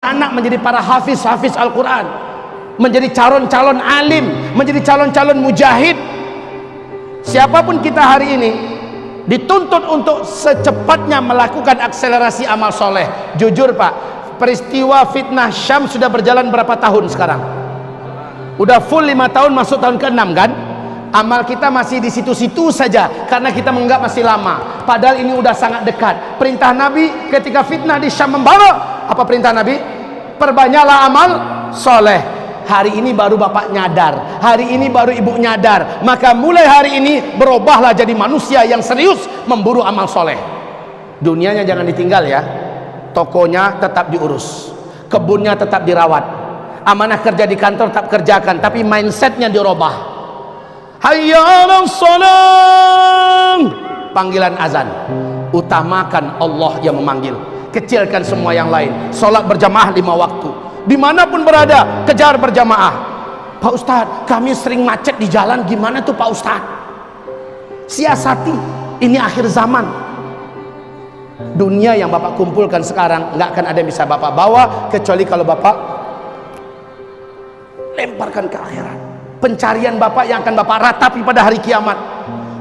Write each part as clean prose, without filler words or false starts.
anak menjadi para hafiz Al-Quran, menjadi calon-calon alim, menjadi calon-calon mujahid. Siapapun kita hari ini dituntut untuk secepatnya melakukan akselerasi amal soleh. Jujur Pak, peristiwa fitnah Syam sudah berjalan berapa tahun sekarang? Udah full 5 tahun, masuk tahun ke-6 kan? Amal kita masih di situ-situ saja karena kita menganggap masih lama, padahal ini udah sangat dekat. Perintah Nabi ketika fitnah di Syam membara, apa perintah Nabi? Perbanyaklah amal soleh. Hari ini baru bapak nyadar, hari ini baru ibu nyadar, maka mulai hari ini berubahlah jadi manusia yang serius memburu amal soleh. Dunianya jangan ditinggal ya, tokonya tetap diurus, kebunnya tetap dirawat, amanah kerja di kantor tetap kerjakan, tapi mindsetnya dirubah. Hayya 'alas shalah, panggilan azan, utamakan Allah yang memanggil, kecilkan semua yang lain. Sholat berjamaah 5 waktu, dimanapun berada kejar berjamaah. Pak Ustadz, kami sering macet di jalan, gimana tuh Pak Ustadz? Siasati, ini akhir zaman. Dunia yang bapak kumpulkan sekarang nggak akan ada yang bisa bapak bawa kecuali kalau bapak lemparkan ke akhirat. Pencarian bapak yang akan bapak ratapi pada hari kiamat.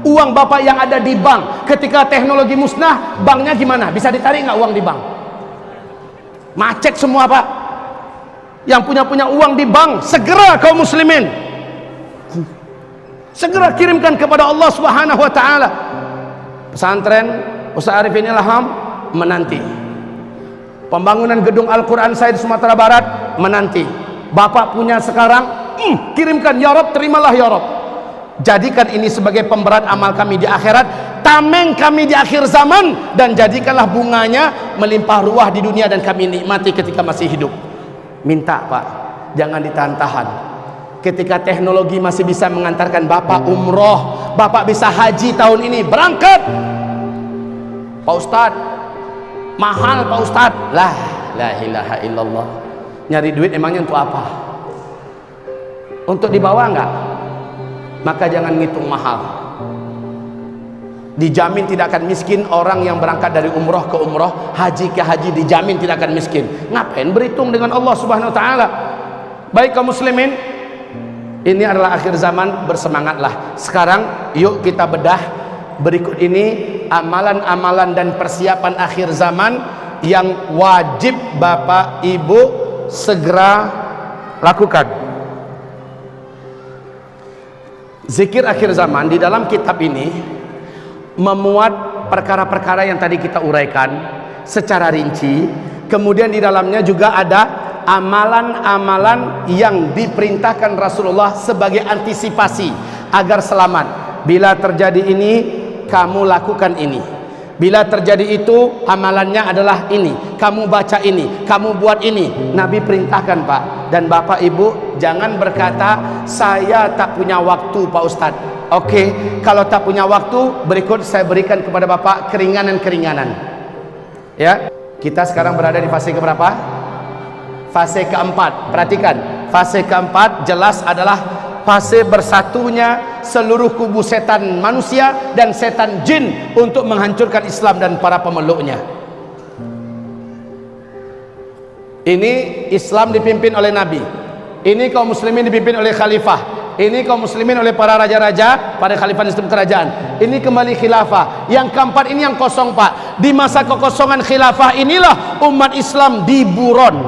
Uang bapak yang ada di bank, ketika teknologi musnah, banknya gimana? Bisa ditarik nggak uang di bank? Macet semua Pak. Yang punya uang di bank, segera kaum muslimin, segera kirimkan kepada Allah Subhanahu wa Ta'ala. Pesantren Ustaz Arifin Ilham menanti, pembangunan gedung Al-Quran saya di Sumatera Barat menanti. Bapak punya sekarang, kirimkan ya Rabb, terimalah ya Rabb. Jadikan ini sebagai pemberat amal kami di akhirat, tameng kami di akhir zaman, dan jadikanlah bunganya melimpah ruah di dunia dan kami nikmati ketika masih hidup. Minta Pak, jangan ditahan-tahan. Ketika teknologi masih bisa mengantarkan bapak umroh, bapak bisa haji tahun ini, berangkat. Pak Ustadz, mahal Pak Ustadz. La ilaha illallah. Nyari duit emangnya untuk apa? Untuk dibawa enggak? Maka jangan ngitung mahal. Dijamin tidak akan miskin orang yang berangkat dari umroh ke umroh, haji ke haji, dijamin tidak akan miskin. Ngapain berhitung dengan Allah Subhanahu wa Ta'ala? Baik kaum muslimin, ini adalah akhir zaman, bersemangatlah. Sekarang yuk kita bedah berikut ini amalan-amalan dan persiapan akhir zaman yang wajib bapak ibu segera lakukan. Zikir akhir zaman di dalam kitab ini memuat perkara-perkara yang tadi kita uraikan secara rinci. Kemudian di dalamnya juga ada amalan-amalan yang diperintahkan Rasulullah sebagai antisipasi agar selamat. Bila terjadi ini, kamu lakukan ini. Bila terjadi itu, amalannya adalah ini. Kamu baca ini, kamu buat ini. Nabi perintahkan Pak. Dan Bapak Ibu jangan berkata, saya tak punya waktu Pak Ustadz. Oke, kalau tak punya waktu, berikut saya berikan kepada Bapak keringanan-keringanan. Ya, kita sekarang berada di fase keberapa? Fase keempat. Perhatikan, fase keempat jelas adalah fase bersatunya seluruh kubu setan manusia dan setan jin untuk menghancurkan Islam dan para pemeluknya. Ini Islam dipimpin oleh Nabi, ini kaum muslimin dipimpin oleh khalifah, ini kaum muslimin oleh para raja-raja, para khalifah sistem kerajaan. Ini kembali khilafah. Yang keempat ini yang kosong Pak. Di masa kekosongan khilafah inilah umat Islam diburon,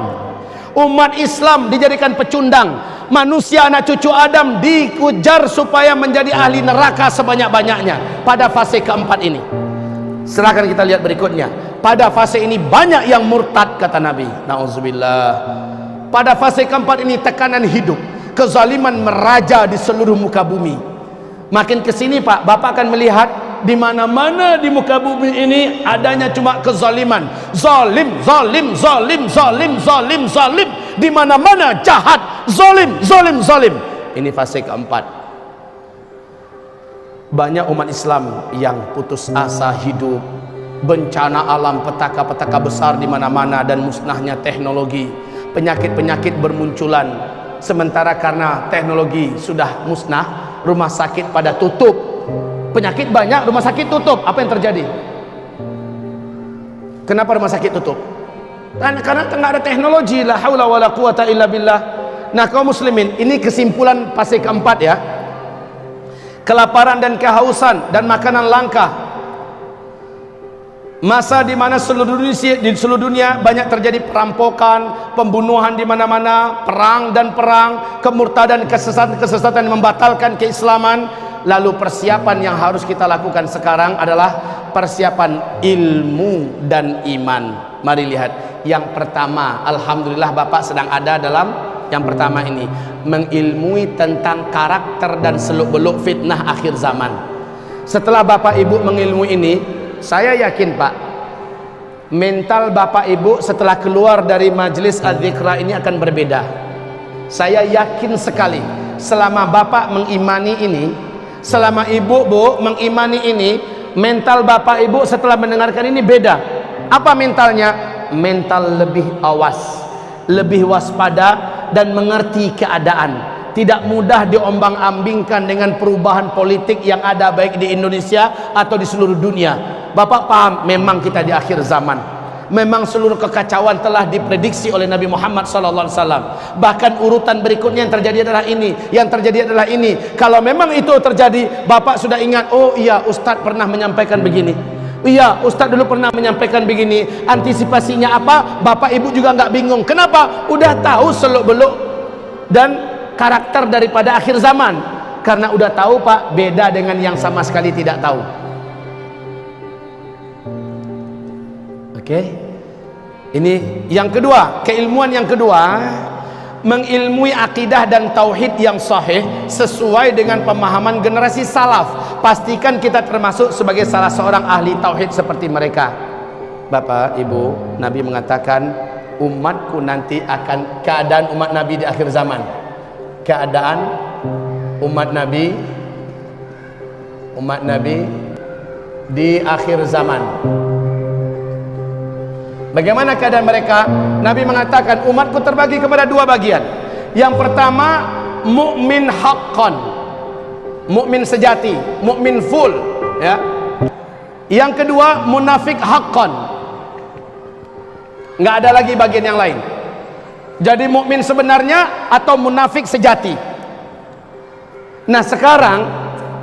umat Islam dijadikan pecundang, manusia anak cucu Adam dikujar supaya menjadi ahli neraka sebanyak-banyaknya pada fase keempat ini. Silahkan kita lihat berikutnya. Pada fase ini banyak yang murtad kata Nabi. Na'udzubillah. Pada fase keempat ini tekanan hidup, kezaliman meraja di seluruh muka bumi. Makin kesini Pak, Bapak akan melihat di mana-mana di muka bumi ini adanya cuma kezaliman. Zalim, zalim, zalim, zalim, zalim, zalim. Di mana-mana jahat, zalim, zalim, zalim. Ini fase keempat. Banyak umat Islam yang putus asa hidup, bencana alam, petaka-petaka besar di mana-mana, dan musnahnya teknologi. Penyakit-penyakit bermunculan. Sementara karena teknologi sudah musnah, rumah sakit pada tutup. Penyakit banyak, rumah sakit tutup. Apa yang terjadi? Kenapa rumah sakit tutup? Karena nggak ada teknologi, la haula wala quwata illa billah. Nah kaum muslimin, ini kesimpulan fase keempat ya. Kelaparan dan kehausan dan makanan langka, masa di mana di seluruh dunia banyak terjadi perampokan, pembunuhan di mana-mana, perang dan perang, kemurtadan, kesesatan yang membatalkan keislaman. Lalu persiapan yang harus kita lakukan sekarang adalah persiapan ilmu dan iman. Mari lihat. Yang pertama, alhamdulillah Bapak sedang ada dalam yang pertama ini, mengilmui tentang karakter dan seluk-beluk fitnah akhir zaman. Setelah Bapak Ibu mengilmui ini, saya yakin Pak, mental Bapak Ibu setelah keluar dari majelis az-zikra ini akan berbeda. Saya yakin sekali, selama Bapak mengimani ini, selama Ibu Bu mengimani ini, mental Bapak Ibu setelah mendengarkan ini beda. Apa mentalnya? Mental lebih awas, lebih waspada dan mengerti keadaan, tidak mudah diombang-ambingkan dengan perubahan politik yang ada baik di Indonesia atau di seluruh dunia. Bapak paham, memang kita di akhir zaman, memang seluruh kekacauan telah diprediksi oleh Nabi Muhammad SAW. Bahkan urutan berikutnya yang terjadi adalah ini, yang terjadi adalah ini. Kalau memang itu terjadi, Bapak sudah ingat, oh iya Ustadz pernah menyampaikan begini, iya Ustadz dulu pernah menyampaikan begini. Antisipasinya apa? Bapak Ibu juga nggak bingung. Kenapa? Udah tahu seluk-beluk dan karakter daripada akhir zaman. Karena udah tahu Pak, beda dengan yang sama sekali tidak tahu. Oke. Ini yang kedua, keilmuan yang kedua, mengilmui akidah dan tauhid yang sahih sesuai dengan pemahaman generasi salaf. Pastikan kita termasuk sebagai salah seorang ahli tauhid seperti mereka. Bapak Ibu, Nabi mengatakan umatku nanti akan, keadaan umat Nabi di akhir zaman, keadaan umat Nabi di akhir zaman. Bagaimana keadaan mereka? Nabi mengatakan umatku terbagi kepada dua bagian. Yang pertama, mukmin haqqan, mukmin sejati, mukmin full, ya. Yang kedua, munafik haqqan. Nggak ada lagi bagian yang lain. Jadi mukmin sebenarnya atau munafik sejati. Nah, sekarang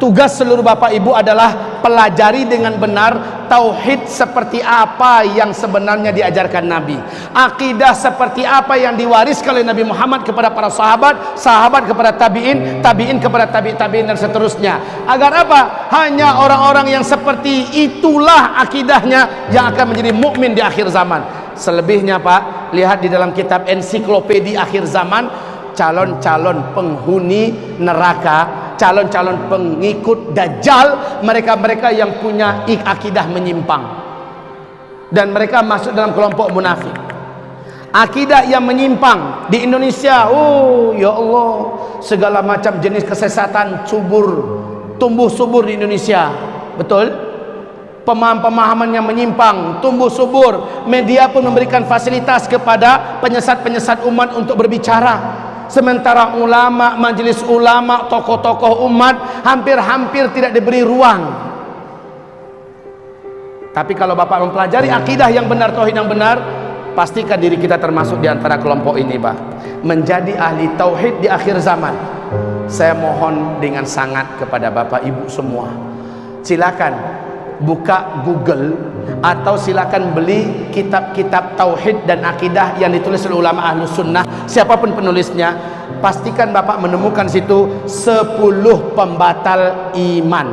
tugas seluruh Bapak Ibu adalah pelajari dengan benar tauhid seperti apa yang sebenarnya diajarkan Nabi, akidah seperti apa yang diwariskan oleh Nabi Muhammad kepada para sahabat, sahabat kepada tabi'in, tabi'in kepada tabi'in dan seterusnya. Agar apa? Hanya orang-orang yang seperti itulah akidahnya yang akan menjadi mukmin di akhir zaman. Selebihnya Pak, lihat di dalam kitab ensiklopedi akhir zaman, calon-calon penghuni neraka, calon-calon pengikut Dajjal, mereka-mereka yang punya akidah menyimpang, dan mereka masuk dalam kelompok munafik. Akidah yang menyimpang di Indonesia, oh ya Allah, segala macam jenis kesesatan tumbuh subur di Indonesia. Betul? Pemahaman yang menyimpang tumbuh subur. Media pun memberikan fasilitas kepada penyesat-penyesat umat untuk berbicara. Sementara ulama, majelis ulama, tokoh-tokoh umat hampir-hampir tidak diberi ruang. Tapi kalau Bapak mempelajari akidah yang benar, tauhid yang benar, pastikan diri kita termasuk di antara kelompok ini, Pak. Menjadi ahli tauhid di akhir zaman. Saya mohon dengan sangat kepada Bapak Ibu semua, silakan buka Google atau silakan beli kitab-kitab tauhid dan akidah yang ditulis oleh ulama Ahlus Sunnah, siapapun penulisnya. Pastikan Bapak menemukan situ 10 pembatal iman.